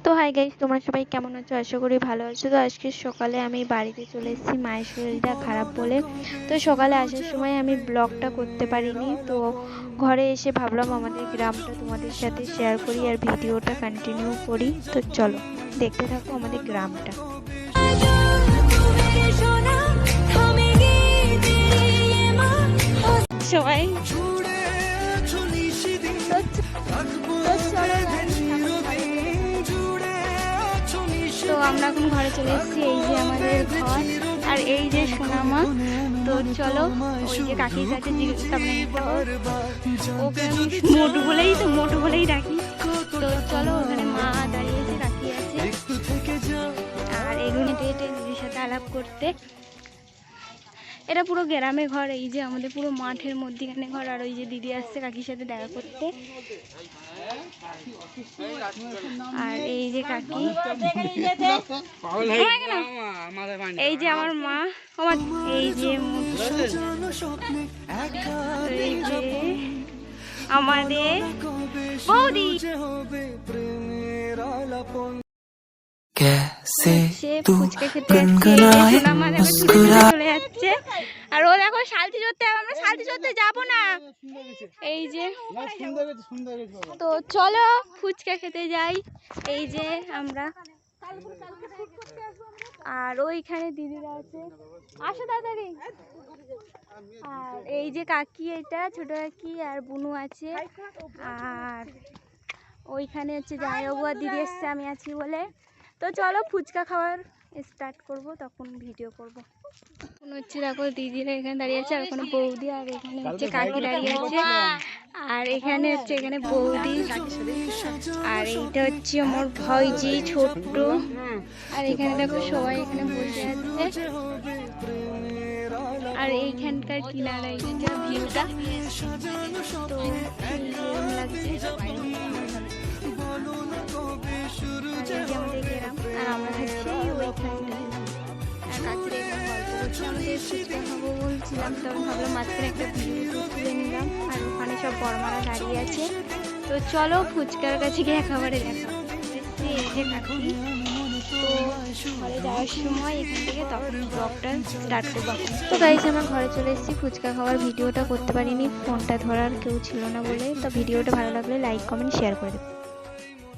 তো hi guys, তোমরা সবাই কেমন আছো? আশা করি ভালো আছো। তো আজকে সকালে আমি বাড়িতে চলে এসেছি মায়ের শরীরটা খারাপ বলে। তো সকালে আসার সময় আমি ব্লগটা করতে পারিনি। তো ঘরে এসে ভাবলাম আমাদের গ্রামটা তোমাদের সাথে শেয়ার করি আর ভিডিওটা কন্টিনিউ করি। তো চলো দেখতে থাকো আমাদের গ্রামটা। সবাই তো আমরা এখন ঘরে চলে এসেছি। এই যে আমাদের ঘর আর এই যে সোনামা। তো চলো ওই যে কাকির কাছে ওকে আমি মোটু বলেই ডাকি। তো চলো ওখানে মা দাঁড়িয়েছে, কাকি আছে আর এগুলো হেঁটে দিদির সাথে আলাপ করতে। এটা পুরো গ্রামে ঘর, এই যে আমাদের পুরো মাঠের মধ্যেখানে ঘর। আর ওই যে দিদি আসছে কাকির সাথে দেখা করতে। আর এই যে কাকি, এই যে আমার মা, এই যে আমাদের বৌদি। ফুচকা খেতে চলে যাচ্ছে আর ও দেখো শালতি চড়তে, আমরা শালতি চড়তে যাবো না। এই যে তো চলো ফুচকা খেতে যাই। এই যে আমরা, আর ওইখানে দিদিরা আছে, আসো তাড়াতাড়ি। আর এই যে কাকি, এটা ছোট কাকি আর বুনু আছে। আর ওইখানে হচ্ছে জামাইবাবু আর দিদি এসছে, আমি আছি বলে। তো চলো ফুচকা খাওয়ার স্টার্ট করব, তখন ভিডিও করব। এখন হচ্ছে দেখো দিদিরা এখানে দাঁড়িয়ে আছে, আর ওখানে বৌদি, আর এখানে হচ্ছে কাকি দাঁড়িয়ে আছে। আর এখানে হচ্ছে এখানে বৌদি, আর এইটা হচ্ছে আমার ভাইজি ছোট্ট। আর এখানে দেখো সবাই এখানে বসে আছে। আর এইখানকার কিনারা এইটা ভিউটা তো লাগছে। আমাদের গ্রাম আর আমরা থাকছি ওইখানটায়। আর কাকির এখানে গল্প করছি, আমাদের ফুচকা খাবো বলছিলাম, তো আমি ভাবলাম মাঝখানে একটা ভিডিও তুলে নিলাম। আর ওখানে সব বড়মারা দাঁড়িয়ে আছে। তো চলো ফুচকার কাছে গিয়ে একেবারে দেখা। এই যে কাকি, তো ঘরে যাওয়ার সময় এখান থেকে তখন ব্লগটা স্টার্ট করবো। তো গাইস আমরা ঘরে চলে এসেছি, ফুচকা খাওয়ার ভিডিওটা করতে পারিনি, ফোনটা ধরার কেউ ছিল না বলে। তো ভিডিওটা ভালো লাগলে লাইক কমেন্ট শেয়ার করে দেবো।